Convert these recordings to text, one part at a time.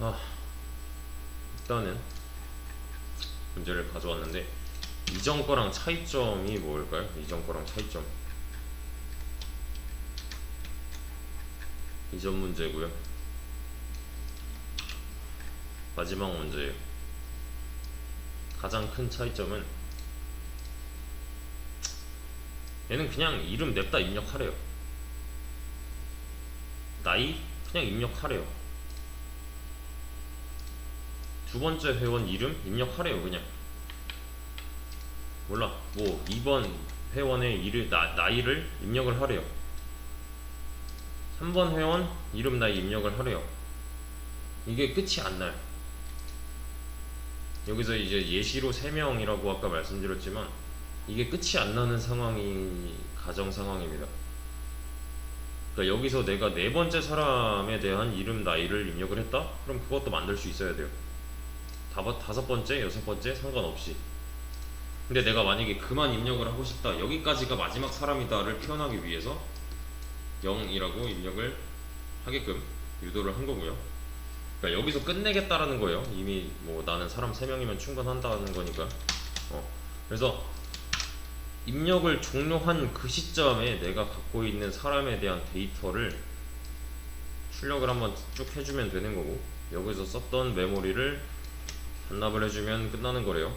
아, 일단은 문제를 가져왔는데 이전 거랑 차이점이 뭘까요? 이전 거랑 차이점. 이전 문제고요. 마지막 문제예요. 가장 큰 차이점은 얘는 그냥 이름 냅다 입력하래요. 나이 그냥 입력하래요. 두 번째 회원 이름 입력하래요. 그냥 몰라 뭐 2번 회원의 나이를 입력을 하래요. 3번 회원 이름 나이 입력을 하래요. 이게 끝이 안 나요. 여기서 이제 예시로 3명이라고 아까 말씀드렸지만 이게 끝이 안 나는 상황이 가정 상황입니다. 그러니까 여기서 내가 네 번째 사람에 대한 이름 나이를 입력을 했다? 그럼 그것도 만들 수 있어야 돼요. 다섯 번째, 여섯 번째 상관없이. 근데 내가 만약에 그만 입력을 하고 싶다, 여기까지가 마지막 사람이다를 표현하기 위해서 0이라고 입력을 하게끔 유도를 한 거고요. 그러니까 여기서 끝내겠다라는 거예요. 이미 뭐 나는 사람 3명이면 충분한다는 거니까. 그래서 입력을 종료한 그 시점에 내가 갖고 있는 사람에 대한 데이터를 출력을 한번 쭉 해주면 되는 거고, 여기서 썼던 메모리를 반납을 해주면 끝나는 거래요.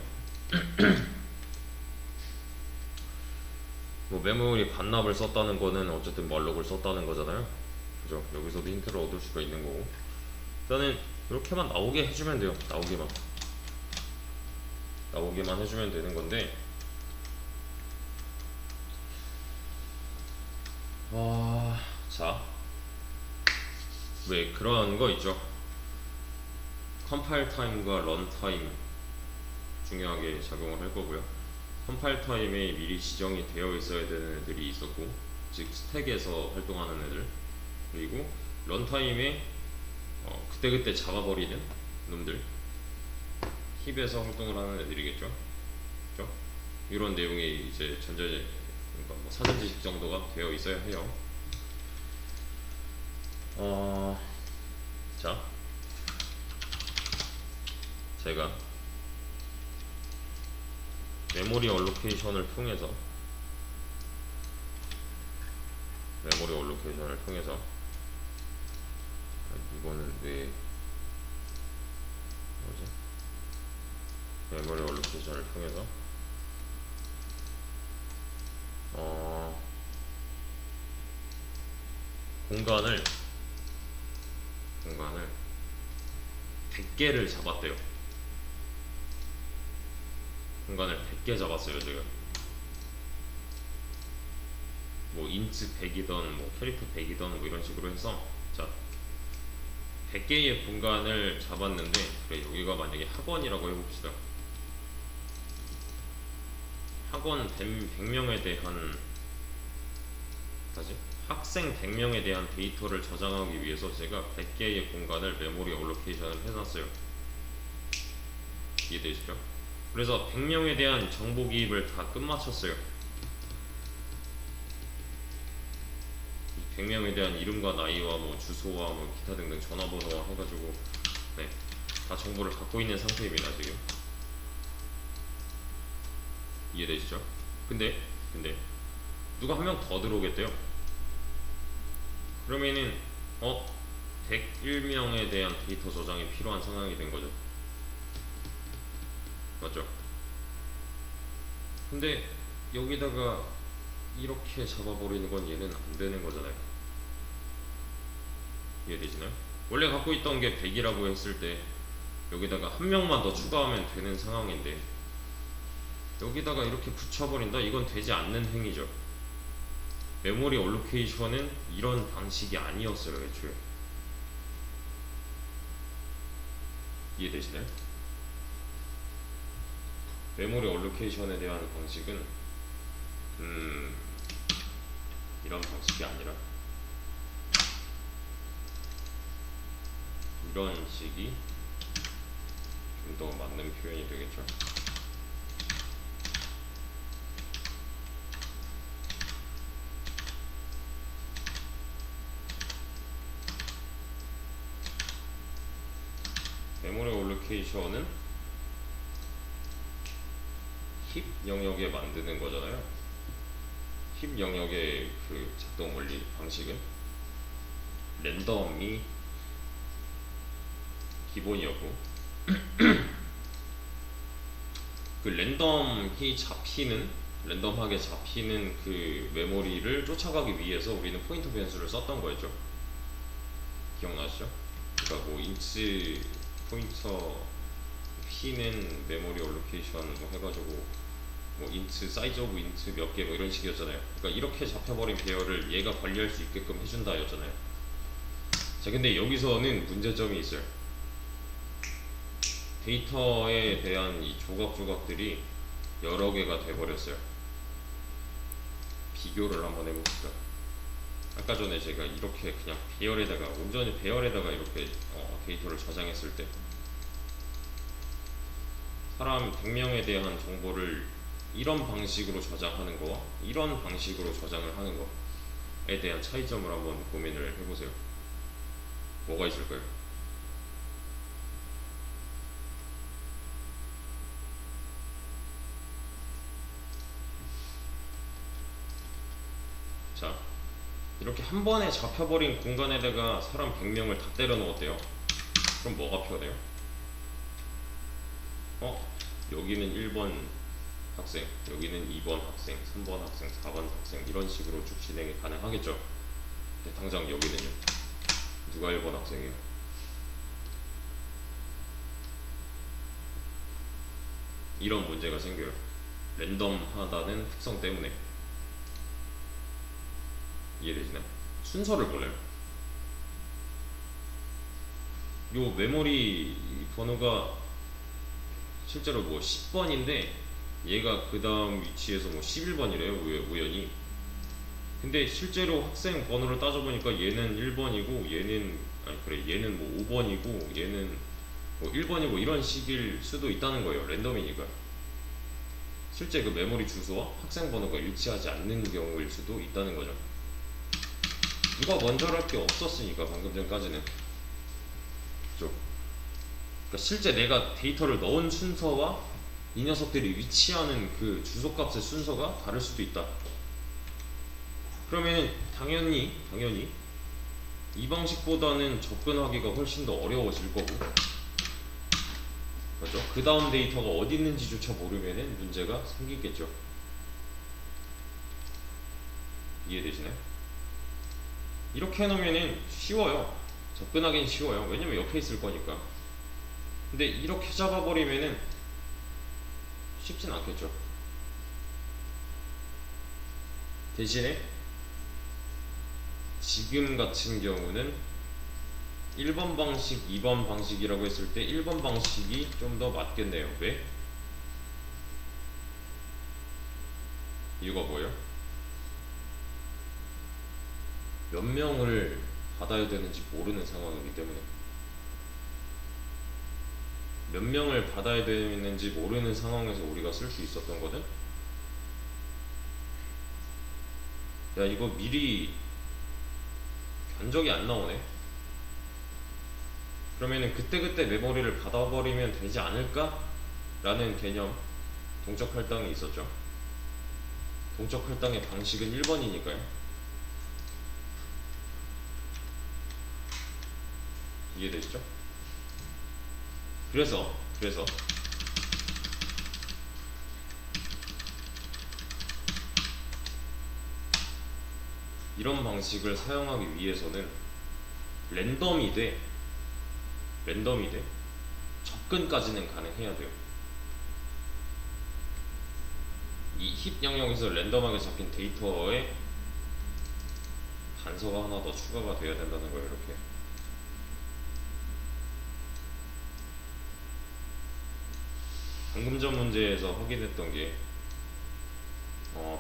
뭐 메모리 반납을 썼다는 거는 어쨌든 말록을 썼다는 거잖아요. 그죠? 여기서도 힌트를 얻을 수가 있는 거고. 일단은 이렇게만 나오게 해주면 돼요. 나오게만 해주면 되는 건데, 자, 왜 그런 거 있죠? 컴파일 타임과 런 타임 중요하게 작용을 할 거고요. 컴파일 타임에 미리 지정이 되어 있어야 되는 애들이 있었고, 즉 스택에서 활동하는 애들, 그리고 런 타임에 그때그때 잡아버리는 놈들, 힙에서 활동을 하는 애들이겠죠. 그렇죠? 이런 내용이 이제 그러니까 뭐 사전 지식 정도가 되어 있어야 해요. 자, 제가 메모리 얼로케이션을 통해서 이거는 왜 뭐지? 메모리 얼로케이션을 통해서 공간을 100개를 잡았대요. 공간을 100개 잡았어요. 제가 뭐 인트 100이던 뭐 캐릭터 100이던 뭐 이런 식으로 해서, 자 100개의 공간을 잡았는데, 그래 여기가 만약에 학원이라고 해봅시다. 학원 100명에 대한 학생 100명에 대한 데이터를 저장하기 위해서 제가 100개의 공간을 메모리 얼로케이션을 해놨어요. 이해되시죠? 그래서 100명에 대한 정보 기입을 다 끝마쳤어요. 100명에 대한 이름과 나이와 뭐 주소와 뭐 기타 등등 전화번호와 해가지고 다 정보를 갖고 있는 상태입니다. 지금 이해되시죠? 근데 누가 한 명 더 들어오겠대요. 그러면은 101명에 대한 데이터 저장이 필요한 상황이 된 거죠. 맞죠? 근데 여기다가 이렇게 잡아버리는 건 얘는 안 되는 거잖아요. 이해되시나요? 원래 갖고 있던 게 100이라고 했을 때 여기다가 한 명만 더 추가하면 되는 상황인데, 여기다가 이렇게 붙여버린다? 이건 되지 않는 행위죠. 메모리 얼로케이션은 이런 방식이 아니었어요, 애초에. 이해되시나요? 메모리 얼로케이션에 대한 방식은 이런 방식이 아니라 이런 식이 좀 더 맞는 표현이 되겠죠. 메모리 올로케이션은 힙 영역에 만드는 거잖아요. 힙 영역의 그 작동 원리 방식은 랜덤이 기본이었고 그 랜덤하게 잡히는 그 메모리를 쫓아가기 위해서 우리는 포인터 변수를 썼던 거였죠. 기억나시죠? 그러니까 뭐 인트 포인터 p는 메모리 올로케이션 뭐 해가지고 뭐 인트 사이즈 오브 인트 몇 개 뭐 이런 식이었잖아요. 그러니까 이렇게 잡혀버린 배열을 얘가 관리할 수 있게끔 해준다였잖아요. 자, 근데 여기서는 문제점이 있어요. 데이터에 대한 이 조각조각들이 여러 개가 돼버렸어요. 비교를 한번 해봅시다. 아까 전에 제가 이렇게 그냥 배열에다가 온전히 배열에다가 이렇게 데이터를 저장했을 때 사람 100명에 대한 정보를 이런 방식으로 저장하는 거와 이런 방식으로 저장을 하는 거에 대한 차이점을 한번 고민을 해보세요. 뭐가 있을까요? 자, 이렇게 한 번에 잡혀버린 공간에다가 사람 100명을 다 때려 넣었대요. 그럼 뭐가 표돼요? 여기는 1번 학생, 여기는 2번 학생, 3번 학생, 4번 학생 이런 식으로 쭉 진행이 가능하겠죠. 근데 당장 여기는요. 누가 1번 학생이에요? 이런 문제가 생겨요. 랜덤하다는 특성 때문에. 이해되시나요? 순서를 몰라요. 요 메모리 번호가 실제로 뭐 10번인데 얘가 그 다음 위치에서 뭐 11번이래요 우연히. 근데 실제로 학생 번호를 따져보니까 얘는 1번이고 얘는 뭐 5번이고 얘는 뭐 1번이고 이런 식일 수도 있다는 거예요. 랜덤이니까. 실제 그 메모리 주소와 학생 번호가 일치하지 않는 경우일 수도 있다는 거죠. 누가 먼저랄 게 없었으니까 방금 전까지는. 그죠? 그러니까 실제 내가 데이터를 넣은 순서와 이 녀석들이 위치하는 그 주소값의 순서가 다를 수도 있다. 그러면 당연히 이 방식보다는 접근하기가 훨씬 더 어려워질 거고, 그렇죠? 그 다음 데이터가 어디 있는지조차 모르면은 문제가 생기겠죠. 이해되시나요? 이렇게 해놓으면은 쉬워요. 접근하기는 쉬워요. 왜냐면 옆에 있을 거니까. 근데 이렇게 잡아버리면은 쉽진 않겠죠. 대신에 지금 같은 경우는 1번 방식, 2번 방식이라고 했을 때 1번 방식이 좀 더 맞겠네요. 왜? 이유가 뭐예요? 몇 명을 받아야 되는지 모르는 상황이기 때문에. 몇 명을 받아야 되는지 모르는 상황에서 우리가 쓸 수 있었던 거는, 야 이거 미리 견적이 안 나오네. 그러면은 그때그때 메모리를 받아버리면 되지 않을까? 라는 개념, 동적 할당이 있었죠. 동적 할당의 방식은 1번이니까요. 이해되시죠? 그래서 이런 방식을 사용하기 위해서는 랜덤이 돼 접근까지는 가능해야 돼요. 이 힙 영역에서 랜덤하게 잡힌 데이터에 단서가 하나 더 추가가 돼야 된다는 거예요. 이렇게 방금 전 문제에서 확인했던 게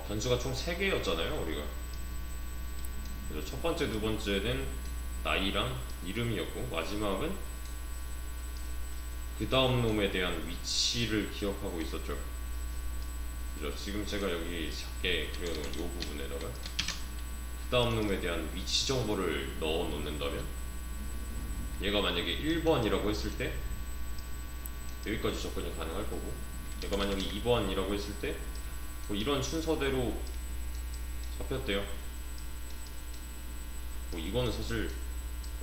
변수가 총 3개였잖아요 우리가. 그래서 첫 번째, 두 번째는 나이랑 이름이었고, 마지막은 그 다음 놈에 대한 위치를 기억하고 있었죠. 그죠? 지금 제가 여기 작게 그려놓은 이 부분에다가 그 다음 놈에 대한 위치 정보를 넣어 놓는다면, 얘가 만약에 1번이라고 했을 때 여기까지 접근이 가능할 거고, 얘가 만약에 2번이라고 했을 때 뭐 이런 순서대로 잡혔대요. 뭐 이거는 사실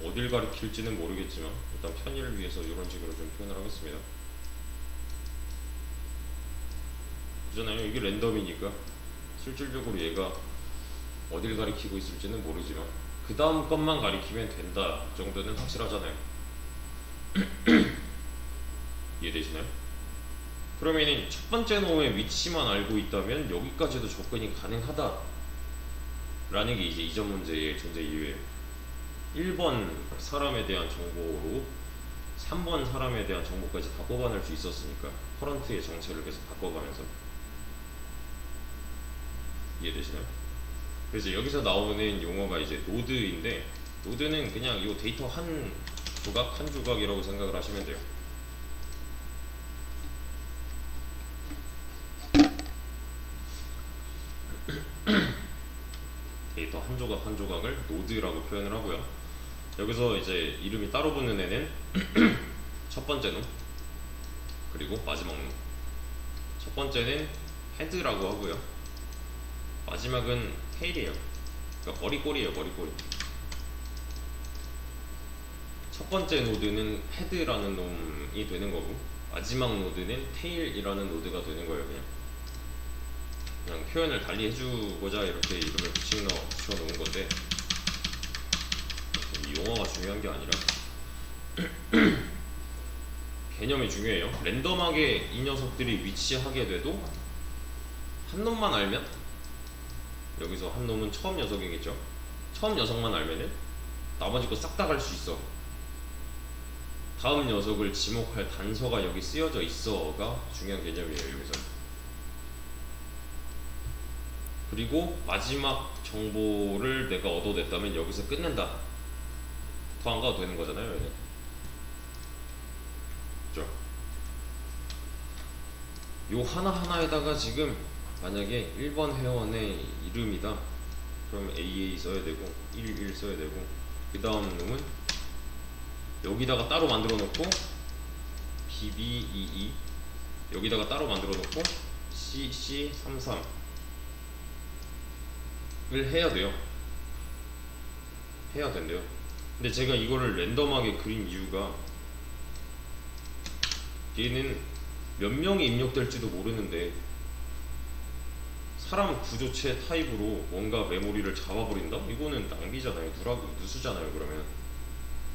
어딜 가리킬지는 모르겠지만 일단 편의를 위해서 이런 식으로 좀 표현을 하겠습니다. 그잖아요. 이게 랜덤이니까 실질적으로 얘가 어딜 가리키고 있을지는 모르지만 그 다음 것만 가리키면 된다 정도는 확실하잖아요. 이해되시나요? 그러면은 첫 번째 놈의 위치만 알고 있다면 여기까지도 접근이 가능하다 라는 게 이제 이전 문제의 존재 이유예요. 1번 사람에 대한 정보로 3번 사람에 대한 정보까지 다 뽑아낼 수 있었으니까 커런트의 정체를 계속 바꿔가면서. 이해되시나요? 그래서 여기서 나오는 용어가 이제 노드인데, 노드는 그냥 이 데이터 한 조각 한 조각이라고 생각을 하시면 돼요. 데이터 한 조각 한 조각을 노드라고 표현을 하고요. 여기서 이제 이름이 따로 붙는 애는 첫 번째 놈, 그리고 마지막 놈. 첫 번째는 헤드라고 하고요. 마지막은 테일이에요. 그러니까 머리꼬리예요, 머리꼬리. 첫 번째 노드는 헤드라는 놈이 되는 거고, 마지막 노드는 테일이라는 노드가 되는 거예요. 그냥 표현을 달리 해주고자 이렇게 이름을 붙여 놓은 건데, 이 용어가 중요한 게 아니라 개념이 중요해요. 랜덤하게 이 녀석들이 위치하게 돼도 한 놈만 알면, 여기서 한 놈은 처음 녀석이겠죠. 처음 녀석만 알면은 나머지 거 싹 다 갈 수 있어. 다음 녀석을 지목할 단서가 여기 쓰여져 있어가 중요한 개념이에요, 여기서. 그리고 마지막 정보를 내가 얻어냈다면 여기서 끝낸다. 더 안 가도 되는 거잖아요, 얘는. 그죠? 요 하나하나에다가 지금 만약에 1번 회원의 이름이다, 그럼 AA 써야 되고 11 써야 되고, 그 다음 놈은 여기다가 따로 만들어 놓고 BB22 여기다가 따로 만들어 놓고 CC33을 해야 돼요. 해야 된대요. 근데 제가 이거를 랜덤하게 그린 이유가, 얘는 몇 명이 입력될지도 모르는데 사람 구조체 타입으로 뭔가 메모리를 잡아버린다? 이거는 낭비잖아요. 누수잖아요, 그러면.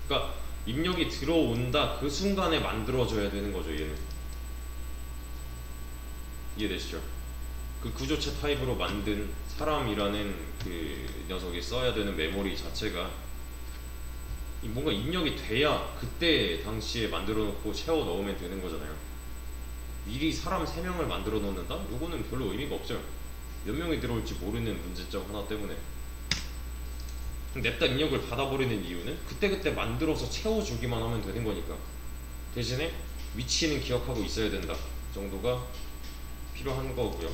그러니까 입력이 들어온다 그 순간에 만들어져야 되는 거죠, 얘는. 이해되시죠? 그 구조체 타입으로 만든 사람이라는 그 녀석이 써야 되는 메모리 자체가 뭔가 입력이 돼야 그때 당시에 만들어 놓고 채워 넣으면 되는 거잖아요. 미리 사람 3명을 만들어 놓는다? 요거는 별로 의미가 없어요. 몇 명이 들어올지 모르는 문제점 하나 때문에. 냅다 입력을 받아버리는 이유는 그때그때 만들어서 채워주기만 하면 되는 거니까. 대신에 위치는 기억하고 있어야 된다 정도가 필요한 거고요.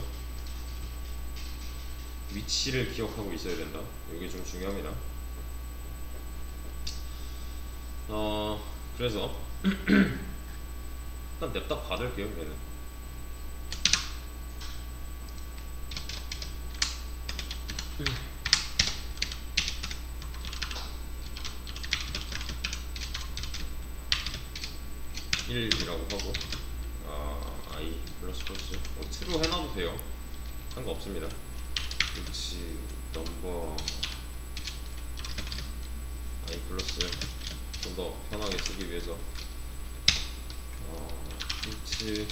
위치를 기억하고 있어야 된다, 이게 좀 중요합니다. 그래서 일단 냅다 받을게요, 얘는. (1) 이라고 하고, i 플러스 true 해놔도 돼요. 상관없습니다. which 넘버 i 플러스 좀 더 편하게 쓰기 위해서 which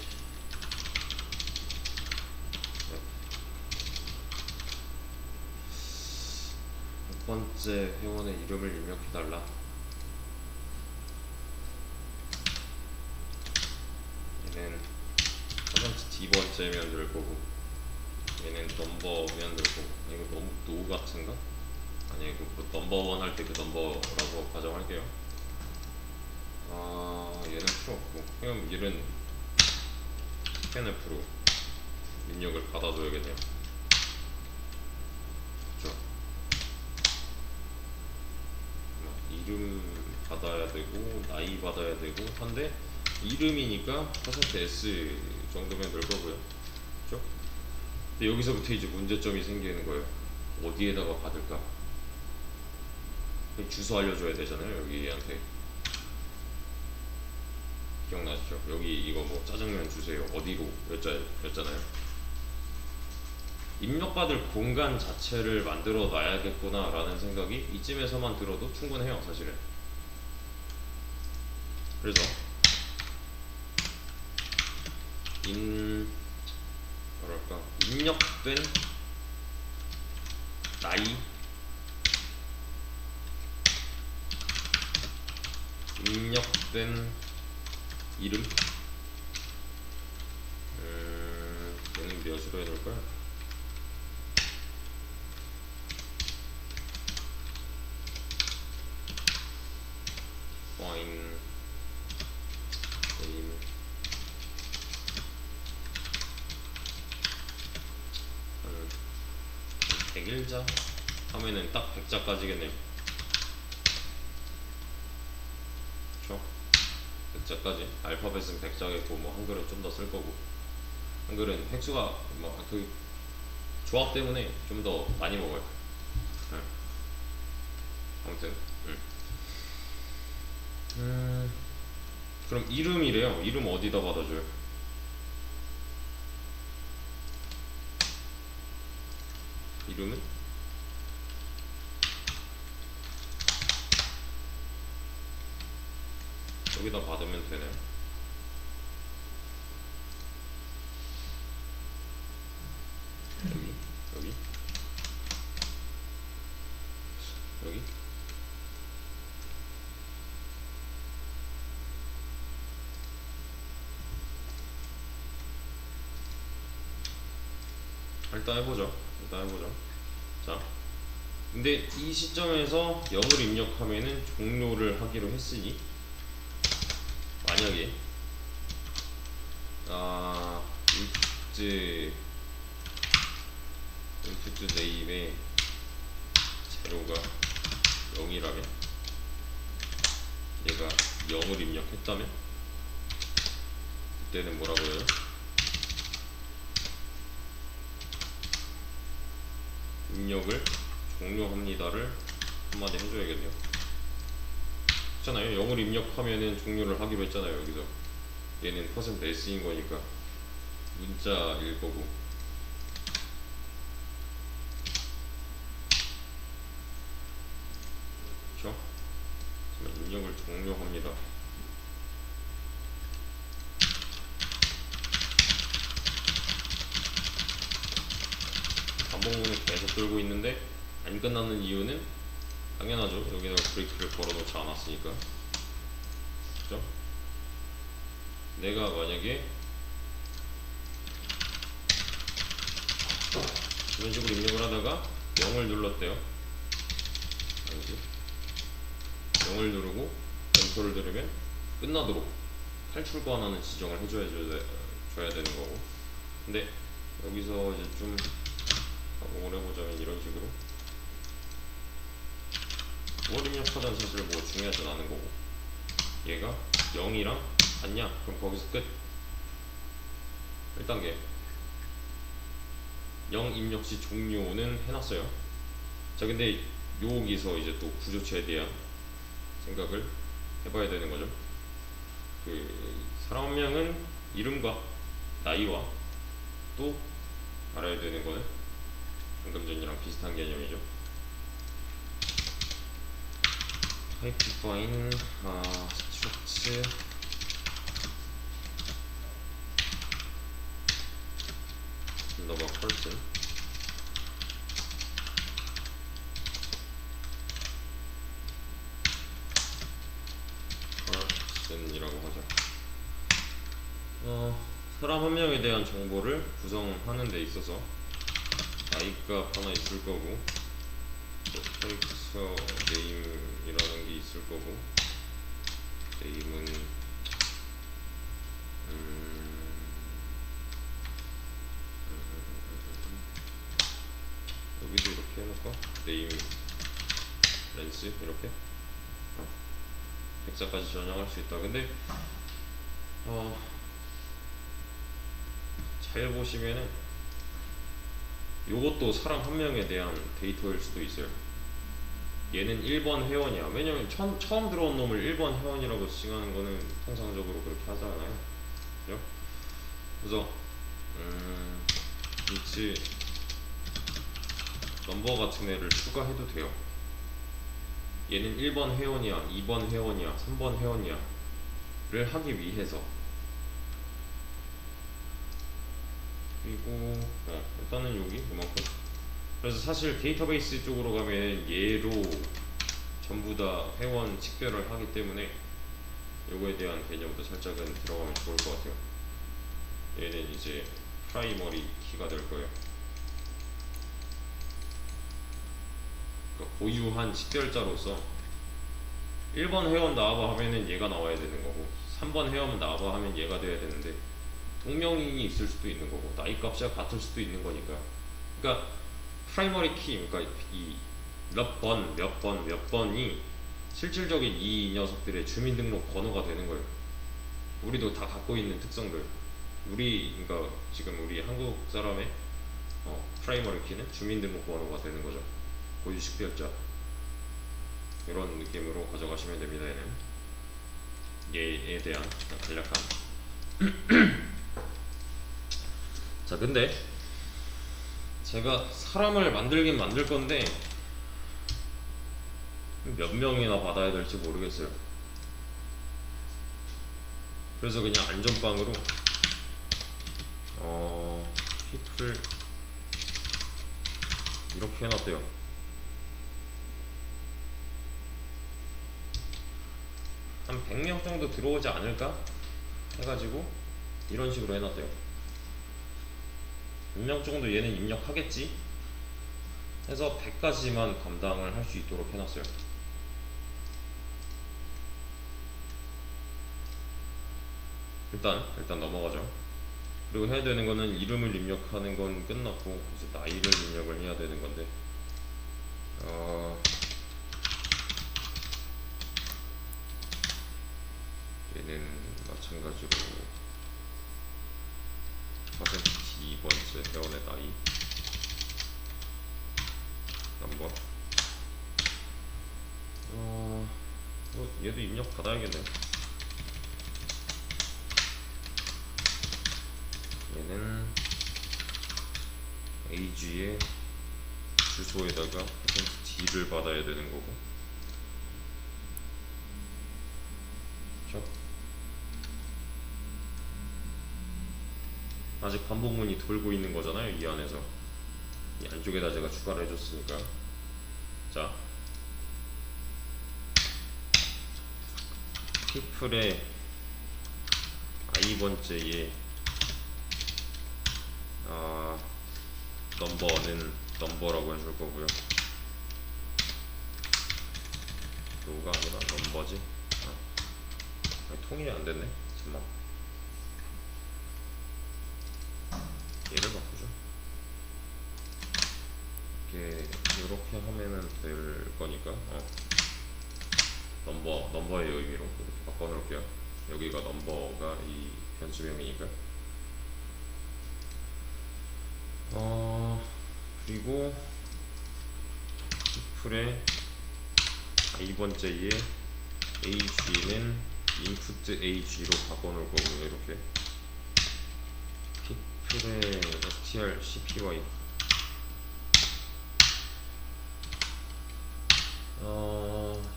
몇 번째 회원의 이름을 입력해달라. 얘는 D번째면 될 거고, 얘는 넘버면 될 거고. 이거 너무 노 같은가? 아니, 이거 넘버 1 할 때 그 넘버라고 가정할게요. 얘는 필요 없고, 그럼 얘는 scanf로 입력을 받아줘야겠네요. 그쵸? 이름 받아야 되고 나이 받아야 되고 한데, 이름이니까 %s 정도면 될 거고요. 그렇죠? 근데 여기서부터 이제 문제점이 생기는 거예요. 어디에다가 받을까? 주소 알려줘야 되잖아요. 여기한테. 기억나시죠? 여기 이거 뭐 짜장면 주세요. 어디로 였잖아요. 입력받을 공간 자체를 만들어 놔야겠구나 라는 생각이 이쯤에서만 들어도 충분해요, 사실은. 그래서 뭐랄까, 입력된 나이, 입력된 이름, 얘는 몇으로 해놓을까요? 와인 네임 100일자 하면은 딱 100자까지겠네요. 그쵸? 100자까지. 알파벳은 100자겠고 뭐 한글은 좀 더 쓸 거고, 한글은 획수가 뭐 그 조합 때문에 좀 더 많이 먹어요. 네. 아무튼 그럼 이름이래요. 이름 어디다 받아줘요? 이름은 여기다 받으면 되나요? 여기? 여기? 여기? 일단 해보죠. 자, 근데 이 시점에서 0을 입력하면은 종료를 하기로 했으니, 만약에 인풋 네임의 제로가 0이라면, 얘가 0을 입력했다면 그때는 뭐라고 해요? 입력을 종료합니다를 한마디 해줘야겠네요. 그렇잖아요. 0을 입력하면은 종료를 하기로 했잖아요. 여기서 얘는 %s인 거니까 문자일 거고, 그렇죠? 입력을 종료합니다. 반복문을 계속 끌고 있는데 안 끝나는 이유는 당연하죠. 여기다가 브레이크를 걸어 놓지 않았으니까. 그죠? 내가 만약에 이런 식으로 입력을 하다가 0을 눌렀대요. 아니지, 0을 누르고 엔터를 누르면 끝나도록 탈출 권한을 지정을 줘야 되는 거고. 근데 여기서 이제 좀 가공을 해보자면 이런 식으로 뭘 입력하든 사실 뭐 중요하진 않은 거고, 얘가 0이랑 같냐? 그럼 거기서 끝. 1단계 0 입력 시 종료는 해놨어요. 자, 근데 여기서 이제 또 구조체에 대한 생각을 해봐야 되는 거죠. 사람 한 명은 이름과 나이와 또 알아야 되는 거는 방금 전이랑 비슷한 개념이죠. type define struct number person person이라고 하죠. 사람 한 명에 대한 정보를 구성하는 데 있어서 나이값 하나 있을 거고, 캐릭터 네임이라는 게 있을 거고, 네임은 여기도 이렇게 해놓을까? 네임 렌스 이렇게 100자까지 전향할 수 있다. 근데 어, 잘 보시면은 요것도 사람 한 명에 대한 데이터일 수도 있어요. 얘는 1번 회원이야. 왜냐면 처음 들어온 놈을 1번 회원이라고 칭하는 거는 통상적으로 그렇게 하잖아요. 그죠? 그래서 위치 넘버 같은 애를 추가해도 돼요. 얘는 1번 회원이야, 2번 회원이야, 3번 회원이야 를 하기 위해서. 그리고 일단은 여기 이만큼. 그래서 사실 데이터베이스 쪽으로 가면 얘로 전부 다 회원 식별을 하기 때문에 요거에 대한 개념도 살짝은 들어가면 좋을 것 같아요. 얘는 이제 프라이머리 키가 될 거예요. 그러니까 고유한 식별자로서 1번 회원 나와봐 하면은 얘가 나와야 되는 거고, 3번 회원 나와봐 하면 얘가 돼야 되는데, 동명이인이 있을 수도 있는 거고, 나이 값이 같을 수도 있는 거니까. 그러니까 프라이머리 키, 그러니까 이 몇 번, 몇 번, 몇 번이 실질적인 이 녀석들의 주민등록 번호가 되는 거예요. 우리도 다 갖고 있는 특성들. 그러니까 지금 우리 한국 사람의 프라이머리 키는 주민등록 번호가 되는 거죠. 고유 식별자. 이런 느낌으로 가져가시면 됩니다. 얘에 대한 간략한. 자, 근데 제가 사람을 만들긴 만들 건데 몇 명이나 받아야 될지 모르겠어요. 그래서 그냥 안전빵으로 people 이렇게 해놨대요. 한 100명 정도 들어오지 않을까 해가지고 이런 식으로 해놨대요. 100명 정도 얘는 입력하겠지 해서 100까지만 감당을 할 수 있도록 해놨어요. 일단 넘어가죠. 그리고 해야 되는 거는 이름을 입력하는 건 끝났고 이제 나이를 입력을 해야 되는 건데 얘는 마찬가지로 퍼센트 2번째 회원의 나이 넘버 얘도 입력 받아야겠네. 얘는 age의 주소에다가 %d를 받아야 되는 거고, 그렇죠? 아직 반복문이 돌고 있는 거잖아요. 이 안에서 이 안쪽에다 제가 추가를 해줬으니까. 자, people의 i번째에 넘버는 넘버라고 해줄 거고요. 로가 아니라 넘버지. 통일이 안 됐네. 잠깐만. 얘를 바꾸죠. 이렇게 하면은 될 거니까. 넘버의 의미로 이렇게 바꿔놓을게요. 여기가 넘버가 이 변수명이니까. 그리고 풀의 i번째에 ag는 input ag로 바꿔놓을 거고요. 이렇게 people의 str cpy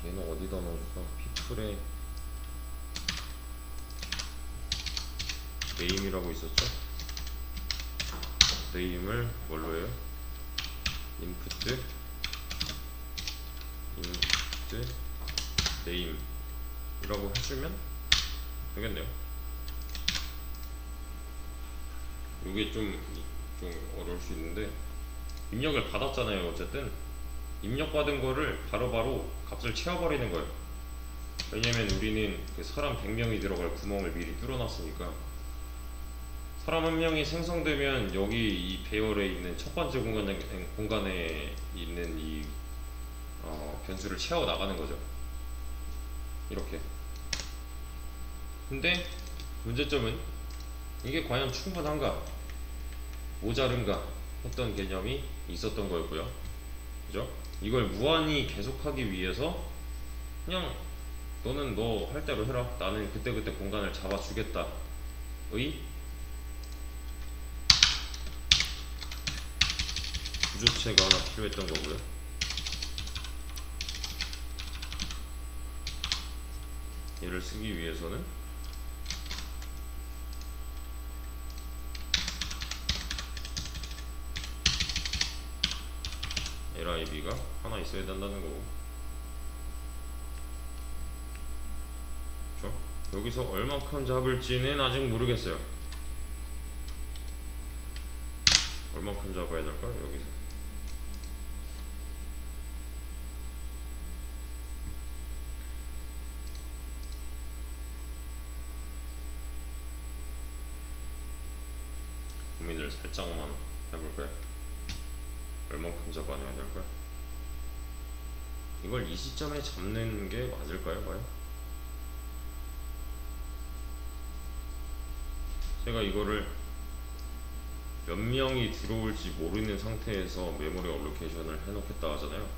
얘는 어디다 넣어줄까? people의 name이라고 있었죠? name을 뭘로 해요? input name 이라고 해주면 되겠네요. 이게 좀 어려울 수 있는데, 입력을 받았잖아요. 어쨌든 입력받은 거를 바로바로 값을 채워버리는 거예요. 왜냐면 우리는 그 사람 100명이 들어갈 구멍을 미리 뚫어놨으니까, 사람 한 명이 생성되면 여기 이 배열에 있는 첫 번째 공간에 있는 이 변수를 채워 나가는 거죠. 이렇게. 근데 문제점은 이게 과연 충분한가 모자른가 했던 개념이 있었던 거였고요. 그죠? 이걸 무한히 계속하기 위해서 그냥 너는 너 할 대로 해라. 나는 그때그때 공간을 잡아주겠다. 의 구조체가 하나 필요했던 거고요. 얘를 쓰기 위해서는 LIB가 하나 있어야 된다는 거고. 그렇죠? 여기서 얼만큼 잡을지는 아직 모르겠어요. 얼만큼 잡아야 될까요? 여기서 고민을 살짝만 해볼까요? 얼만큼 잡아내야 될까요? 이걸 이 시점에 잡는 게 맞을까요? 과연? 제가 이거를 몇 명이 들어올지 모르는 상태에서 메모리 얼로케이션을 해놓겠다 하잖아요.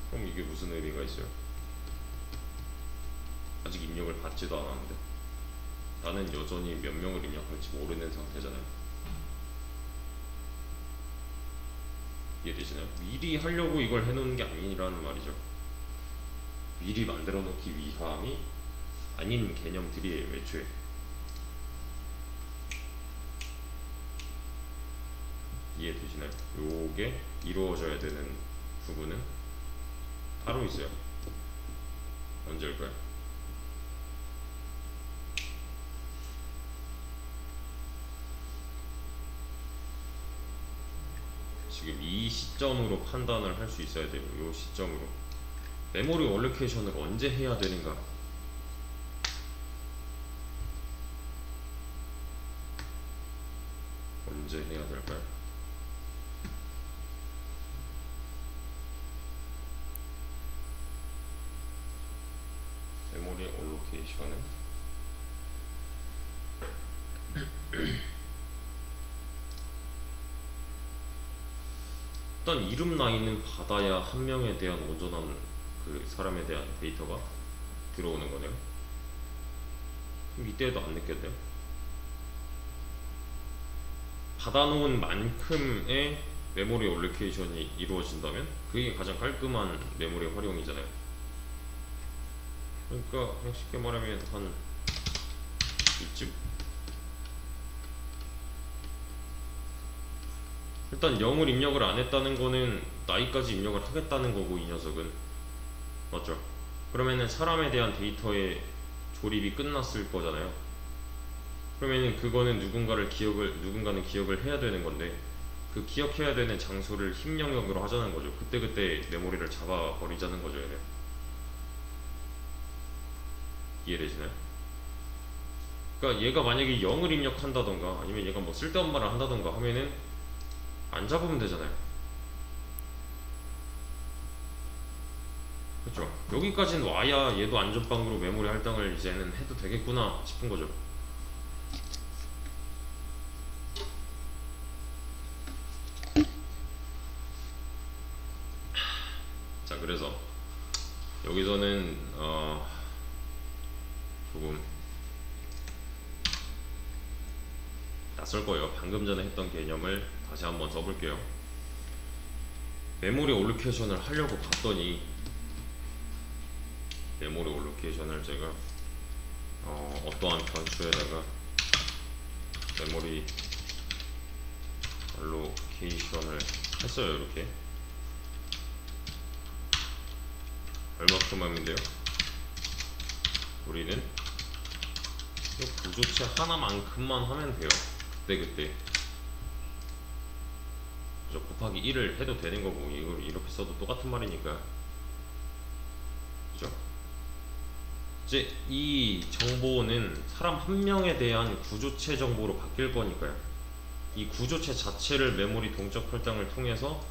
그럼 이게 무슨 의미가 있어요? 아직 입력을 받지도 않았는데 나는 여전히 몇 명을 입력할지 모르는 상태잖아요. 이해되시나요? 미리 하려고 이걸 해놓은 게 아니라는 말이죠. 미리 만들어 놓기 위함이 아닌 개념들이에요, 애초에. 이해되시나요? 요게 이루어져야 되는 부분은 따로 있어요. 언제일까요? 지금 이 시점으로 판단을 할 수 있어야 돼요. 요 시점으로 메모리 얼로케이션을 언제 해야 되는가. 언제 해야 될까요? 메모리 얼로케이션은 일단 이름 라인은 받아야 한 명에 대한 온전한 그 사람에 대한 데이터가 들어오는 거네요. 그럼 이때도 안 느꼈대요. 받아놓은 만큼의 메모리 얼로케이션이 이루어진다면 그게 가장 깔끔한 메모리 활용이잖아요. 그러니까 그냥 쉽게 말하면 한 이쯤? 일단 0을 입력을 안 했다는 거는 나이까지 입력을 하겠다는 거고, 이 녀석은. 맞죠? 그러면은 사람에 대한 데이터의 조립이 끝났을 거잖아요. 그러면은 그거는 누군가는 기억을 해야 되는 건데, 그 기억해야 되는 장소를 힘 영역으로 하자는 거죠. 그때그때 메모리를 잡아버리자는 거죠, 얘는. 이해되시나요? 그러니까 얘가 만약에 0을 입력한다던가 아니면 얘가 뭐 쓸데없는 말을 한다던가 하면은 안 잡으면 되잖아요. 그렇죠? 여기까지는 와야 얘도 안전빵으로 메모리 할당을 이제는 해도 되겠구나 싶은 거죠. 자, 그래서 여기서는 조금 낯설 거예요. 방금 전에 했던 개념을 다시 한번 써볼게요. 메모리 올로케이션을 하려고 봤더니 메모리 올로케이션을 제가 어떠한 변수에다가 메모리 알로케이션을 했어요. 이렇게 얼마큼 하면 돼요? 우리는 이 구조체 하나만큼만 하면 돼요. 그때 그죠? 곱하기 1을 해도 되는 거고, 이걸 이렇게 써도 똑같은 말이니까. 그죠? 이제 이 정보는 사람 한 명에 대한 구조체 정보로 바뀔 거니까요. 이 구조체 자체를 메모리 동적 할당을 통해서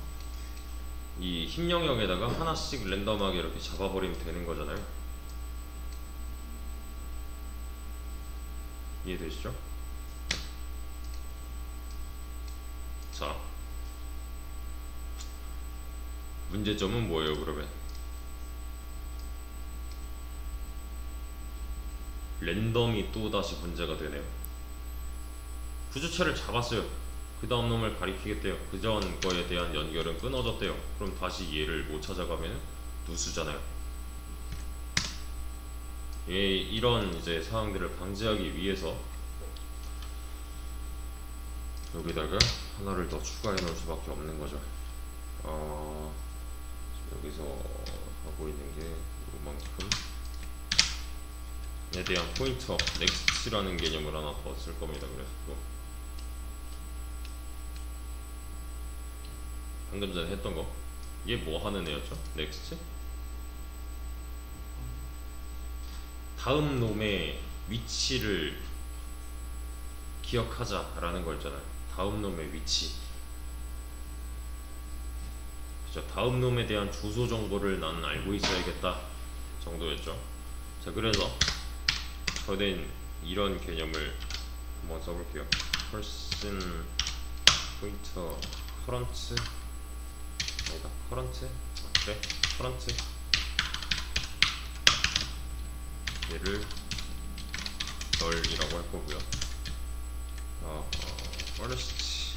이 힘 영역에다가 하나씩 랜덤하게 이렇게 잡아버리면 되는 거잖아요. 이해되시죠? 자, 문제점은 뭐예요 그러면? 랜덤이 또다시 문제가 되네요. 구조체를 잡았어요. 그 다음 놈을 가리키겠대요. 그 전 거에 대한 연결은 끊어졌대요. 그럼 다시 얘를 못 찾아가면 누수잖아요. 이런 이제 상황들을 방지하기 위해서 여기다가 하나를 더 추가해 놓을 수밖에 없는 거죠. 여기서 하고 있는 게 이만큼 에 대한 포인터 next라는 개념을 하나 더 쓸 겁니다. 그래서 또 방금 전에 했던 거, 얘 뭐 하는 애였죠? next? 다음 놈의 위치를 기억하자라는 거 있잖아요. 다음 놈의 위치. 그죠? 다음 놈에 대한 주소 정보를 난 알고 있어야겠다 정도였죠. 자, 그래서 저는 이런 개념을 한번 써볼게요. person 포인터 current 아니다 current 그래 current 얘를 널이라고 할 거고요. first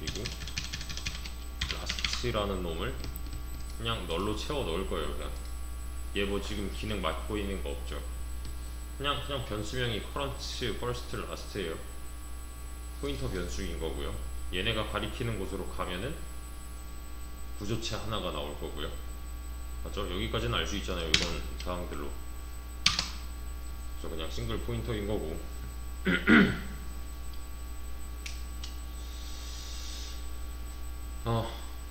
그리고 last라는 놈을 그냥 널로 채워 넣을 거예요. 그냥 얘 뭐 지금 기능 맡고 있는 거 없죠. 그냥 변수명이 current, first, last예요. 포인터 변수인 거고요. 얘네가 가리키는 곳으로 가면은 구조체 하나가 나올 거고요. 맞죠? 여기까지는 알 수 있잖아요. 이런 사항들로. 그래서 그냥 싱글 포인터인 거고.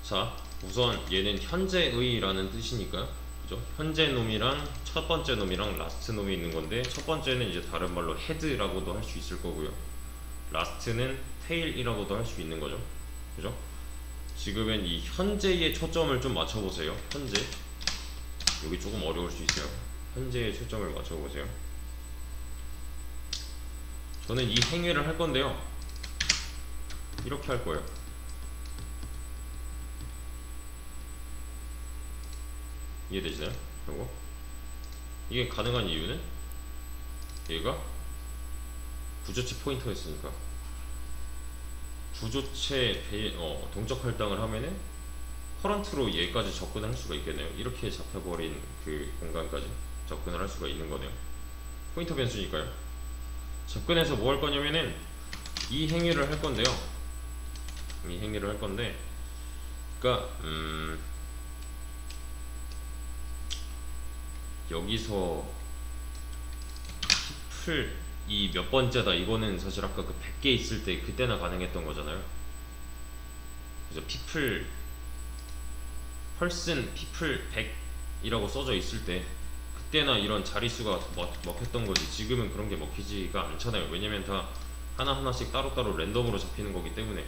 자, 우선 얘는 현재의라는 뜻이니까, 그죠? 현재 놈이랑 첫 번째 놈이랑 라스트 놈이 있는 건데, 첫 번째는 이제 다른 말로 헤드라고도 할 수 있을 거고요. 라스트는 테일이라고도 할 수 있는 거죠. 그죠? 지금은 이 현재에 초점을 좀 맞춰보세요. 현재. 여기 조금 어려울 수 있어요. 현재에 초점을 맞춰보세요. 저는 이 행위를 할 건데요. 이렇게 할 거예요. 이해되시나요? 이거? 이게 가능한 이유는 얘가 구조체 포인터였으니까. 구조체 동적 할당을 하면은 커런트로 얘까지 접근할 수가 있겠네요. 이렇게 잡혀버린 그 공간까지 접근을 할 수가 있는 거네요. 포인터 변수니까요. 접근해서 뭐 할 거냐면은 이 행위를 할 건데요. 이 행위를 할 건데, 그러니까 여기서 피플 이 몇 번째다 이거는 사실 아까 그 100개 있을 때 그때나 가능했던 거잖아요. 그래서 피플 펄슨 피플 100이라고 써져 있을 때 그때나 이런 자릿수가 먹혔던 거지. 지금은 그런 게 먹히지가 않잖아요. 왜냐면 다 하나하나씩 따로따로 랜덤으로 잡히는 거기 때문에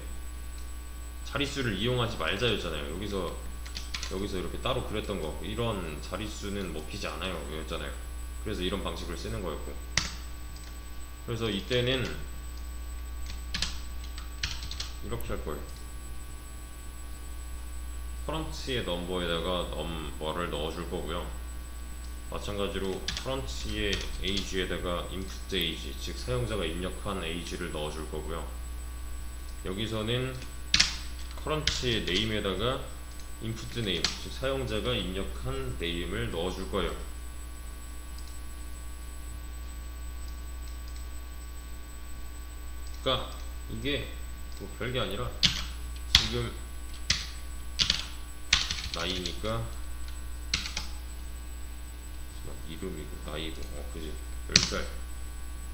자릿수를 이용하지 말자였잖아요. 여기서 이렇게 따로 그랬던 거, 이런 자릿수는 먹히지 않아요 였잖아요. 그래서 이런 방식을 쓰는 거였고, 그래서 이때는 이렇게 할 거예요. 커런트의 넘버에다가 넘버를 넣어줄 거고요. 마찬가지로 커런트의 age에다가 input age, 즉 사용자가 입력한 age를 넣어줄 거고요. 여기서는 커런트의 name에다가 input name, 즉 사용자가 입력한 name을 넣어줄 거예요. 그러니까 이게 뭐 별게 아니라 지금 나이니까 이름이고 나이고 그지 10살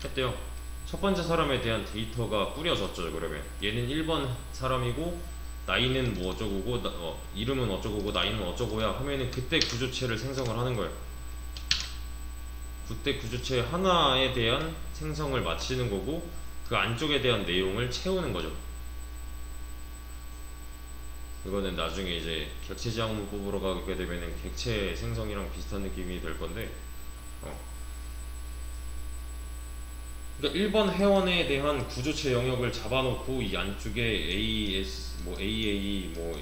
했대요. 첫 번째 사람에 대한 데이터가 뿌려졌죠. 그러면 얘는 1번 사람이고 나이는 뭐 어쩌고고 이름은 어쩌고고 나이는 어쩌고야 하면은 그때 구조체를 생성을 하는 거예요. 그때 구조체 하나에 대한 생성을 마치는 거고, 그 안쪽에 대한 내용을 채우는 거죠. 이거는 나중에 이제 객체 지향문 뽑으러 가게 되면은 객체 생성이랑 비슷한 느낌이 될 건데, 그러니까 1번 회원에 대한 구조체 영역을 잡아놓고 이 안쪽에 AS 뭐 AA 뭐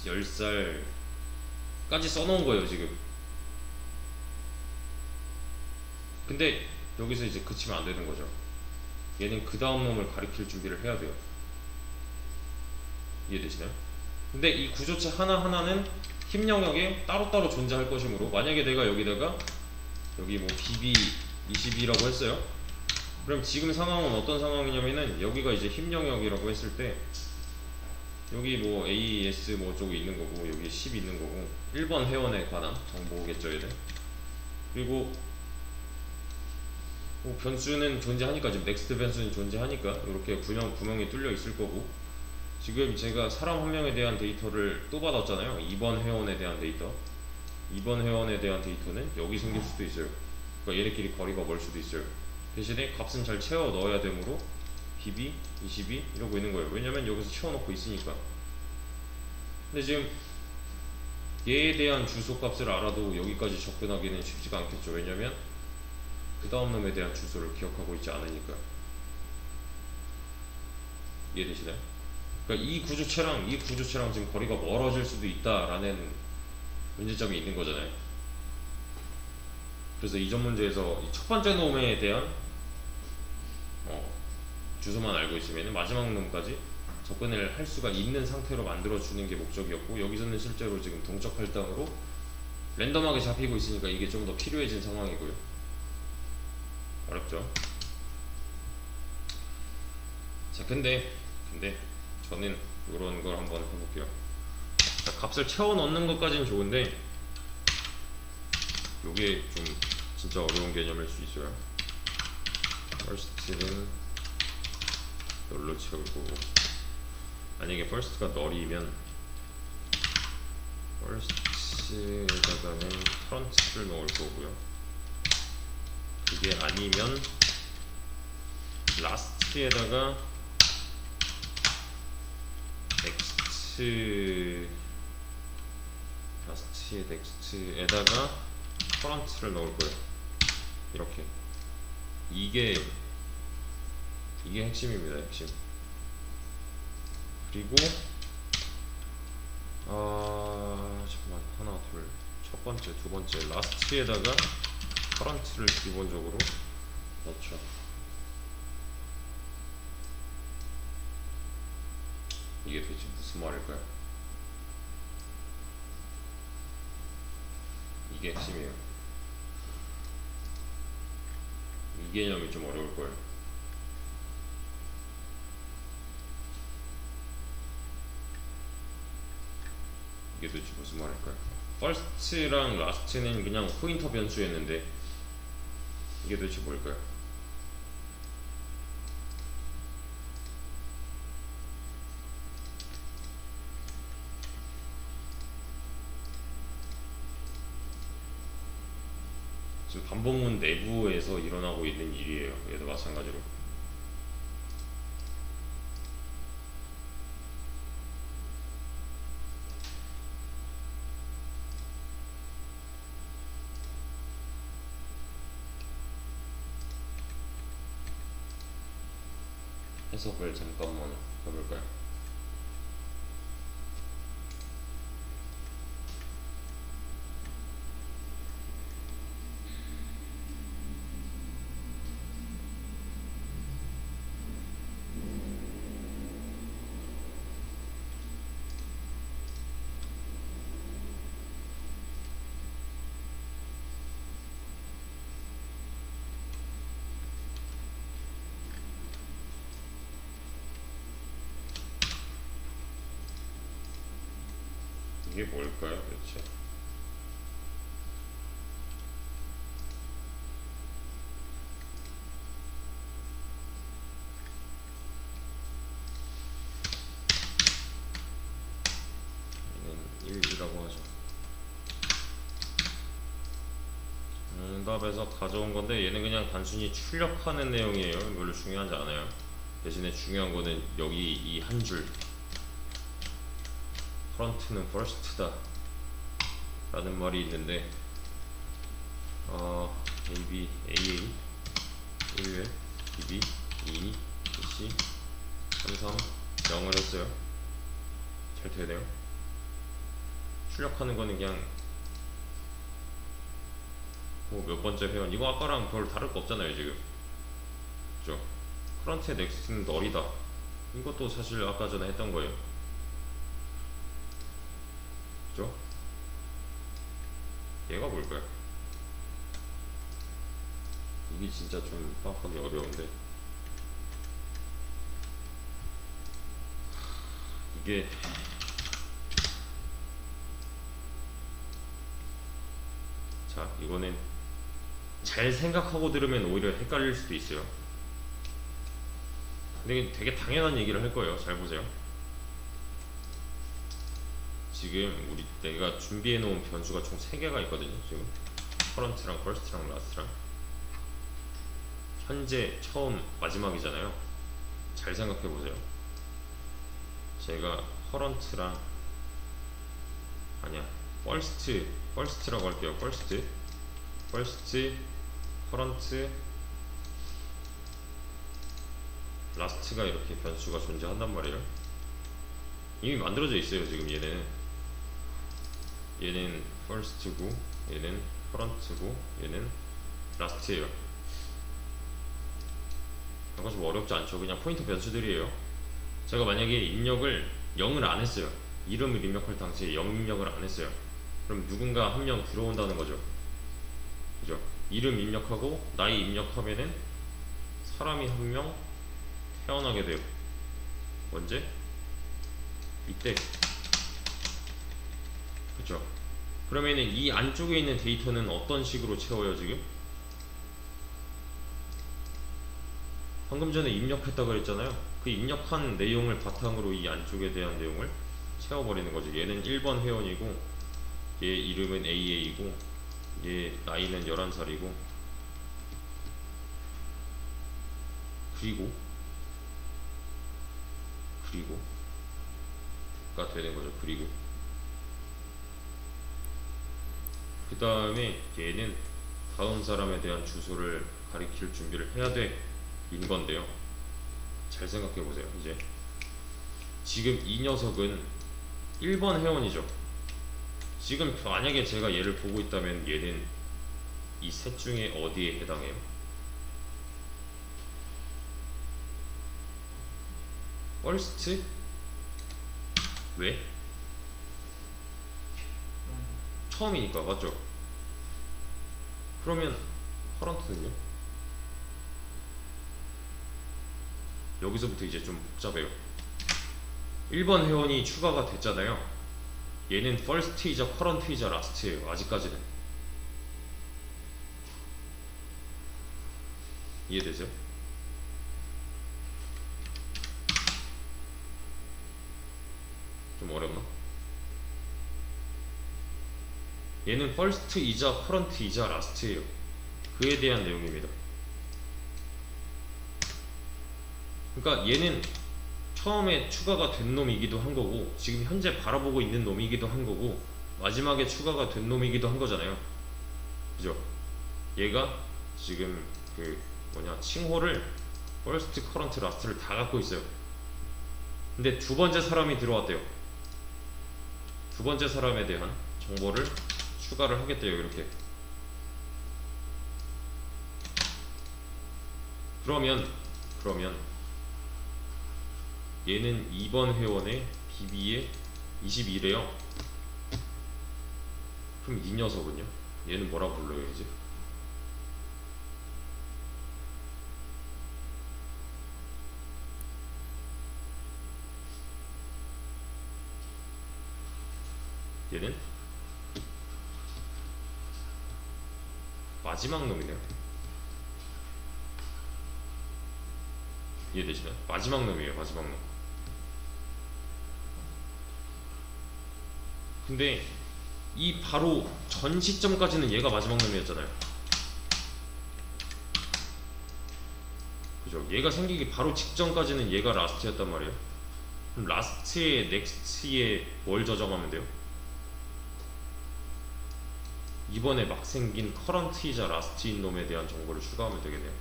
10살까지 써놓은 거예요 지금. 근데 여기서 이제 그치면 안 되는 거죠. 얘는 그 다음 놈을 가리킬 준비를 해야 돼요. 이해되시나요? 근데 이 구조체 하나하나는 힘 영역에 따로따로 존재할 것이므로, 만약에 내가 여기다가 여기 뭐 BB 22라고 했어요. 그럼 지금 상황은 어떤 상황이냐면은 여기가 이제 힘 영역이라고 했을 때 여기 뭐 AS 뭐 쪽이 있는 거고 여기 10 있는 거고 1번 회원에 관한 정보겠죠 얘는. 그리고 뭐 변수는 존재하니까, 지금 넥스트 변수는 존재하니까 이렇게 구멍이 뚫려 있을 거고, 지금 제가 사람 한 명에 대한 데이터를 또 받았잖아요. 2번 회원에 대한 데이터. 2번 회원에 대한 데이터는 여기 생길 수도 있어요. 그러니까 얘네끼리 거리가 멀 수도 있어요. 대신에 값은 잘 채워 넣어야 되므로 BB 22 이러고 있는 거예요. 왜냐면 여기서 채워놓고 있으니까. 근데 지금 얘에 대한 주소 값을 알아도 여기까지 접근하기는 쉽지가 않겠죠. 왜냐면 그 다음 놈에 대한 주소를 기억하고 있지 않으니까. 이해되시나요? 그러니까 이 구조체랑 지금 거리가 멀어질 수도 있다라는 문제점이 있는 거잖아요. 그래서 이전 문제에서 이 첫 번째 놈에 대한 주소만 알고 있으면 마지막 놈까지 접근을 할 수가 있는 상태로 만들어주는 게 목적이었고, 여기서는 실제로 지금 동적 할당으로 랜덤하게 잡히고 있으니까 이게 좀 더 필요해진 상황이고요. 어렵죠? 자, 근데 저는 이런 걸 한번 해볼게요. 자, 값을 채워 넣는 것까지는 좋은데 요게 좀 진짜 어려운 개념일 수 있어요. first는 널로 채울 거고, 만약에 first가 null이면 first에다가는 current를 넣을 거고요. 그게 아니면 last에다가 next에다가 current를 넣을 거예요. 이렇게. 이게 핵심입니다. 핵심. 그리고 잠깐만, 하나 둘, 첫 번째 두 번째 last에다가 current를 기본적으로 넣죠. 이게 도대체 무슨 말일까요? 이게 핵심이에요. 이 개념이 좀 어려울 거예요. 이게 도대체 무슨 말일까요? first랑 last는 그냥 포인터 변수였는데 이게 도대체 뭘까요? 지금 반복문 내부에서 일어나고 있는 일이에요. 얘도 마찬가지로. 해석을 잠깐만 해볼까요? 이게 뭘까요, 도대체? 이는 1이라고 하죠. 응답에서 가져온 건데 얘는 그냥 단순히 출력하는 내용이에요. 별로 중요하지 않아요. 대신에 중요한 거는 여기 이 한 줄, 프런트는 first다 라는 말이 있는데 AB, AA 1회 BB 2 BC 33 0을 했어요. 잘 되네요. 출력하는 거는 그냥 뭐 몇 번째 회원 이거 아까랑 별 다를 거 없잖아요 지금. 그죠? 커런트의 넥스트는 널이다. 이것도 사실 아까 전에 했던 거예요. 그죠? 얘가 뭘까요? 이게 진짜 좀 파악하기 어려운데 이게 자 이거는 잘 생각하고 들으면 오히려 헷갈릴 수도 있어요. 근데 되게 당연한 얘기를 할 거예요. 잘 보세요. 지금 내가 준비해 놓은 변수가 총 3개가 있거든요. 지금 커런트랑 퍼스트랑 라스트랑 현재, 처음, 마지막이잖아요. 잘 생각해 보세요. 제가 커런트랑 아니야 퍼스트라고 할게요. 퍼스트 커런트 라스트가 이렇게 변수가 존재한단 말이에요. 이미 만들어져 있어요. 지금 얘는 first고 얘는 current고 얘는 last예요. 이거 좀 어렵지 않죠? 그냥 포인터 변수들이에요. 제가 만약에 입력을 0을 안 했어요. 이름을 입력할 당시에 0 입력을 안 했어요. 그럼 누군가 한 명 들어온다는 거죠. 그죠? 이름 입력하고 나이 입력하면은 사람이 한 명 태어나게 돼요. 언제? 이때. 그쵸? 그러면은 이 안쪽에 있는 데이터는 어떤 식으로 채워요 지금? 방금 전에 입력했다 그랬잖아요. 그 입력한 내용을 바탕으로 이 안쪽에 대한 내용을 채워버리는 거죠. 얘는 1번 회원이고 얘 이름은 AA이고 얘 나이는 11살이고 그리고 가 되는 거죠. 그리고 그 다음에 얘는 다음 사람에 대한 주소를 가리킬 준비를 해야 돼 인 건데요. 잘 생각해 보세요. 이제 지금 이 녀석은 1번 회원이죠. 지금 만약에 제가 얘를 보고 있다면 얘는 이 셋 중에 어디에 해당해요? first? 왜? 처음이니까 맞죠? 그러면 current는요? 여기서부터 이제 좀 복잡해요. 1번 회원이 추가가 됐잖아요. 얘는 first이자 current이자 last예요. 아직까지는. 이해되세요? 좀 어렵나? 얘는 first이자 current이자 last예요. 그에 대한 내용입니다. 그러니까 얘는 처음에 추가가 된 놈이기도 한 거고 지금 현재 바라보고 있는 놈이기도 한 거고 마지막에 추가가 된 놈이기도 한 거잖아요. 그죠? 얘가 지금 그 칭호를 first, current, last를 다 갖고 있어요. 근데 두 번째 사람이 들어왔대요. 두 번째 사람에 대한 정보를 추가를 하겠대요. 이렇게. 그러면 얘는 2번 회원의 BB에 22래요. 그럼 이 녀석은요? 얘는 뭐라고 불러야지? 얘는 마지막 놈이네요. 이해되시나요? 마지막 놈이에요. 마지막 놈. 근데 이 바로 전 시점까지는 얘가 마지막 놈이었잖아요. 그죠? 얘가 생기기 바로 직전까지는 얘가 라스트였단 말이에요. 그럼 라스트에 넥스트에 뭘 저장하면 돼요? 이번에 막 생긴 커런트이자 라스트인 놈에 대한 정보를 추가하면 되겠네요.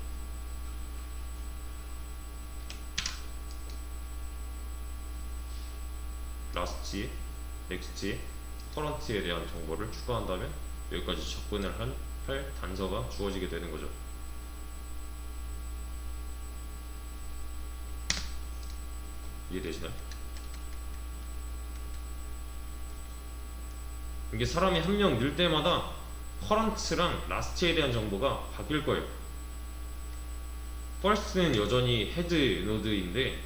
라스트에, 넥스트에, 커런트에 대한 정보를 추가한다면 여기까지 접근을 할 단서가 주어지게 되는 거죠. 이해되시나요? 이게 사람이 한 명 늘 때마다 커런트랑 라스트에 대한 정보가 바뀔 거예요. 퍼스트는 여전히 헤드 노드인데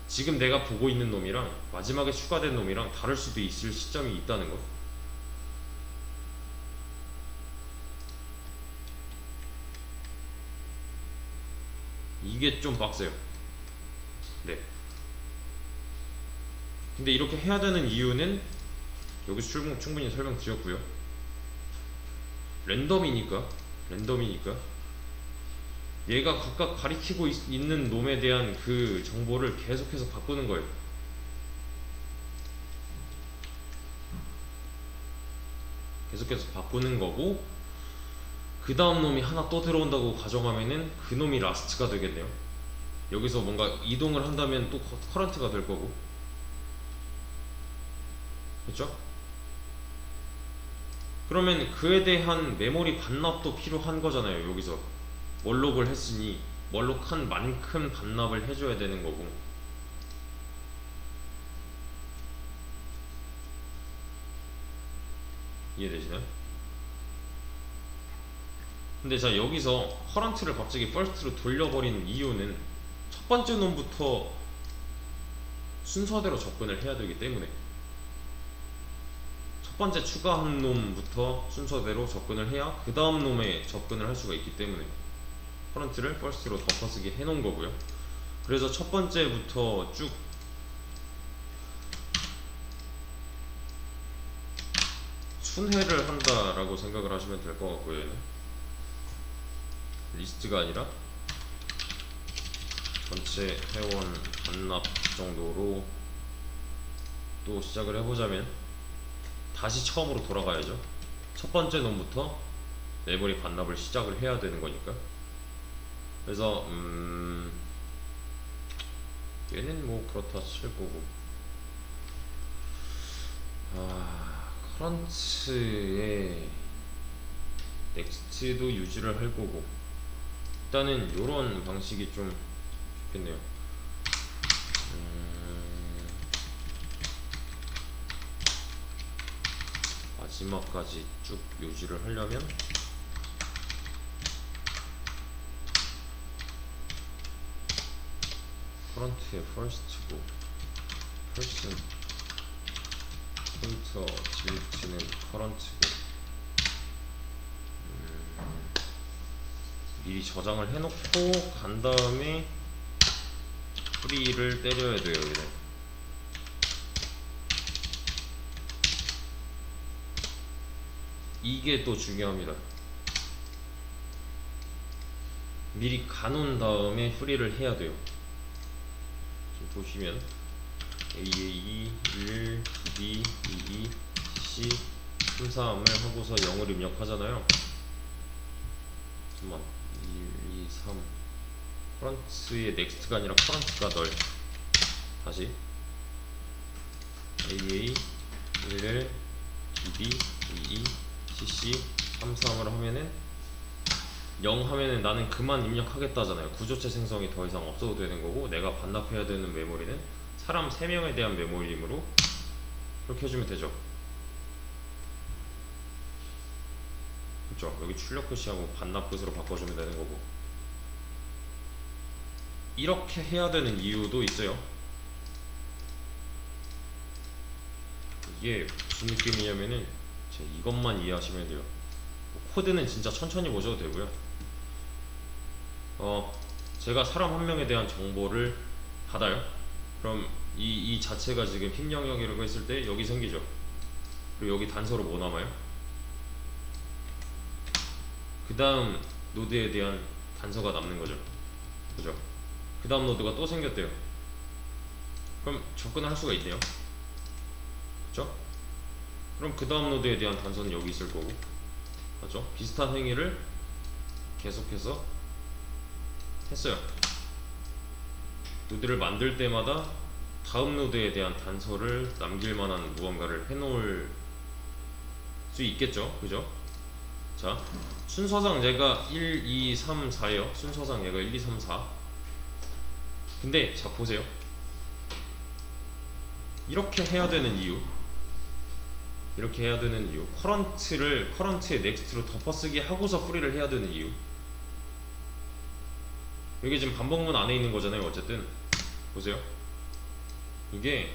지금 내가 보고 있는 놈이랑 마지막에 추가된 놈이랑 다를 수도 있을 시점이 있다는 거. 이게 좀 빡세요. 네. 근데 이렇게 해야 되는 이유는 여기서 충분히 설명드렸고요. 랜덤이니까 얘가 각각 가리키고 있는 놈에 대한 그 정보를 계속해서 바꾸는 거예요. 계속해서 바꾸는 거고, 그 다음 놈이 하나 또 들어온다고 가정하면은 그 놈이 라스트가 되겠네요. 여기서 뭔가 이동을 한다면 또 커런트가 될 거고, 그렇죠? 그러면 그에 대한 메모리 반납도 필요한 거잖아요. 여기서 멀록을 했으니 멀록한 만큼 반납을 해줘야 되는 거고. 이해되시나요? 근데 자, 여기서 커런트를 갑자기 퍼스트로 돌려버리는 이유는 첫 번째 놈부터 순서대로 접근을 해야 되기 때문에, 첫 번째 추가한 놈부터 순서대로 접근을 해야 그 다음 놈에 접근을 할 수가 있기 때문에 커런트를 퍼스트로 덮어쓰기 해놓은 거고요. 그래서 첫 번째부터 쭉 순회를 한다라고 생각을 하시면 될 것 같고요. 얘는 리스트가 아니라 전체 회원 반납 정도로 또 시작을 해보자면 다시 처음으로 돌아가야죠. 첫 번째 놈부터 메모리 반납을 시작을 해야 되는 거니까. 그래서 얘는 뭐 그렇다 칠 거고, 커런트에 넥스트도 유지를 할 거고, 일단은 요런 방식이 좀 좋겠네요. 마지막까지 쭉 유지를 하려면 커런트의 first고 person 포인터 딜리트는 커런트고, 미리 저장을 해놓고 간 다음에 프리를 때려야 돼요. 얘는 이게 또 중요합니다. 미리 가놓은 다음에 프리를 해야 돼요. 지금 보시면 AAE 1, 2, 2, CC 3, 3을 하고서 0을 입력하잖아요. 잠깐만, 1, 2, 3 커런트의 넥스트가 아니라 커런트가 널. 다시 AA 11 DB 22 CC 33을 하면은 0 하면은 나는 그만 입력하겠다잖아요. 구조체 생성이 더 이상 없어도 되는 거고, 내가 반납해야 되는 메모리는 사람 3명에 대한 메모리이므로 그렇게 해주면 되죠. 그렇죠? 여기 출력 표시하고 반납 끝으로 바꿔주면 되는 거고. 이렇게 해야 되는 이유도 있어요. 이게 무슨 느낌이냐면은 이것만 이해하시면 돼요. 코드는 진짜 천천히 보셔도 되고요. 제가 사람 한 명에 대한 정보를 받아요. 그럼 이 자체가 지금 힙 영역이라고 했을 때 여기 생기죠. 그리고 여기 단서로 뭐 남아요? 그 다음 노드에 대한 단서가 남는 거죠. 그죠? 그 다음 노드가 또 생겼대요. 그럼 접근을 할 수가 있네요. 그죠? 그럼 그 다음 노드에 대한 단서는 여기 있을 거고, 맞죠? 비슷한 행위를 계속해서 했어요. 노드를 만들 때마다 다음 노드에 대한 단서를 남길 만한 무언가를 해놓을 수 있겠죠, 그죠? 자, 순서상 얘가 1, 2, 3, 4예요. 순서상 얘가 1, 2, 3, 4. 근데 자 보세요. 이렇게 해야 되는 이유, 이렇게 해야 되는 이유, 커런트에 넥스트로 덮어쓰기 하고서 프리를 해야 되는 이유, 이게 지금 반복문 안에 있는 거잖아요. 어쨌든 보세요. 이게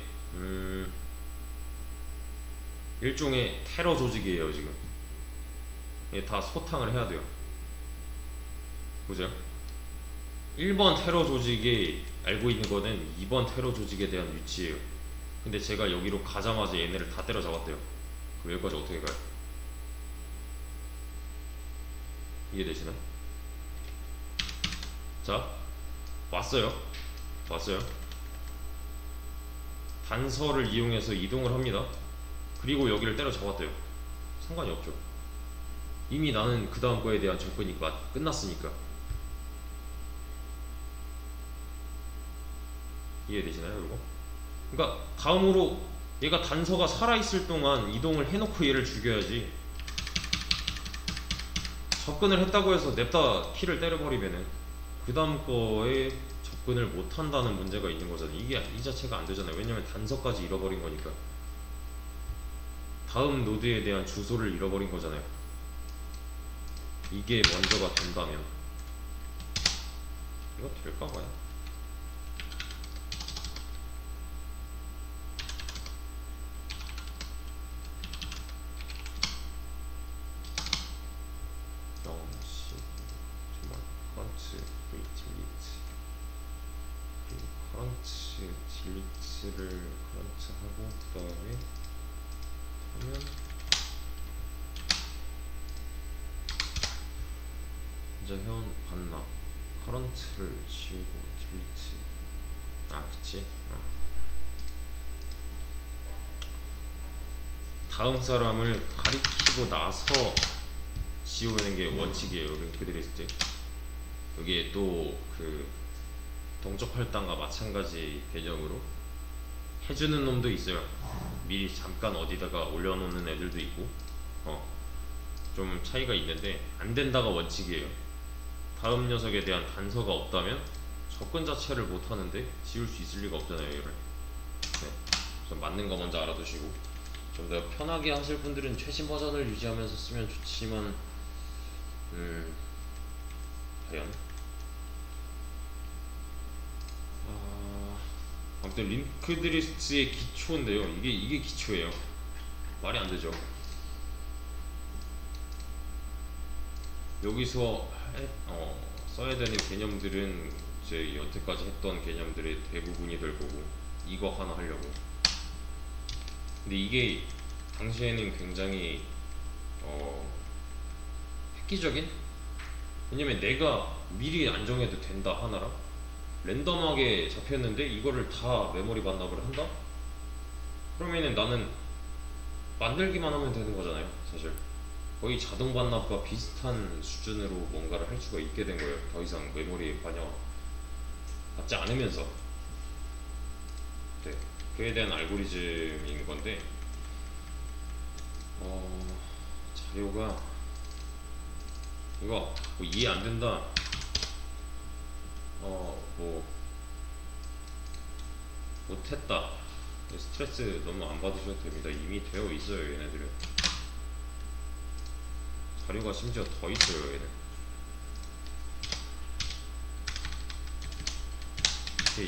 일종의 테러 조직이에요. 지금 이게 다 소탕을 해야 돼요. 보세요. 1번 테러 조직이 알고 있는 거는 2번 테러 조직에 대한 위치예요. 근데 제가 여기로 가자마자 얘네를 다 때려잡았대요. 그럼 여기까지 어떻게 가요? 이해되시나요? 자, 왔어요. 단서를 이용해서 이동을 합니다. 그리고 여기를 때려잡았대요. 상관이 없죠. 이미 나는 그 다음 거에 대한 접근이 끝났으니까. 이해되시나요, 이거? 그러니까 다음으로 얘가 단서가 살아있을 동안 이동을 해놓고 얘를 죽여야지. 접근을 했다고 해서 냅다 키를 때려버리면은 그 다음 거에 접근을 못한다는 문제가 있는 거잖아요. 이게 이 자체가 안 되잖아요. 왜냐면 단서까지 잃어버린 거니까. 다음 노드에 대한 주소를 잃어버린 거잖아요. 이게 먼저가 된다면 이거 될까 봐요. 영시 정말 커런트 딜리트, 그리고 커런트 딜리트를 커런트하고 그 다음에 하면 이제 현 반납 커런트를 지우고 딜리트. 아 그치. 다음 사람을 가리키고 나서 지우는 게 원칙이에요. 링크들이 있을 때 여기에 또 그 동적 할당과 마찬가지 개념으로 해주는 놈도 있어요. 미리 잠깐 어디다가 올려놓는 애들도 있고 좀 차이가 있는데 안 된다가 원칙이에요. 다음 녀석에 대한 단서가 없다면 접근 자체를 못 하는데 지울 수 있을 리가 없잖아요, 얘를. 네. 그래서 맞는 거 먼저 알아두시고 좀 더 편하게 하실 분들은 최신 버전을 유지하면서 쓰면 좋지만 과연 아무튼 링크드리스트의 기초인데요. 이게 기초예요. 말이 안 되죠. 여기서 써야 되는 개념들은 이제 여태까지 했던 개념들의 대부분이 될 거고 이거 하나 하려고. 근데 이게 당시에는 굉장히 획기적인? 왜냐면 내가 미리 안 정해도 된다 하나라 랜덤하게 잡혔는데 이거를 다 메모리 반납을 한다? 그러면은 나는 만들기만 하면 되는 거잖아요, 사실. 거의 자동 반납과 비슷한 수준으로 뭔가를 할 수가 있게 된 거예요. 더 이상 메모리 반영 받지 않으면서. 네, 그에 대한 알고리즘인 건데 자료가 이거 뭐 이해 안 된다. 뭐 못했다. 스트레스 너무 안 받으셔도 됩니다. 이미 되어 있어요, 얘네들은. 자료가 심지어 더 있어요, 얘는.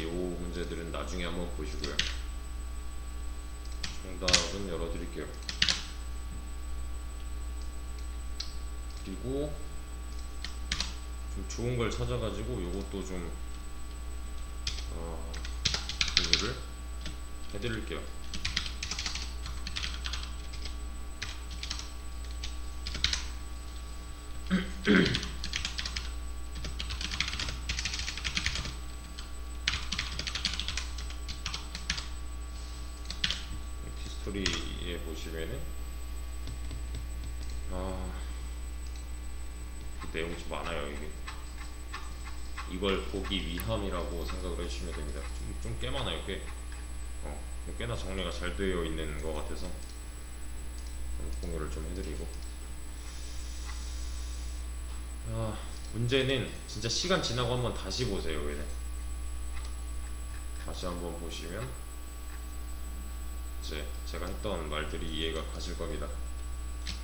요 문제들은 나중에 한번 보시고요. 정답은 열어드릴게요. 그리고 좀 좋은 걸 찾아가지고 요것도 좀 공유를 해드릴게요. 히스토리에 보시면은 그 내용이 좀 많아요. 이게 이걸 보기 위함이라고 생각을 해주시면 됩니다. 좀 꽤 많아요, 꽤. 꽤나 정리가 잘 되어 있는 것 같아서 공유를 좀 해드리고. 문제는 진짜 시간 지나고 한번 다시 보세요. 얘네 다시 한번 보시면 이제 제가 했던 말들이 이해가 가실 겁니다.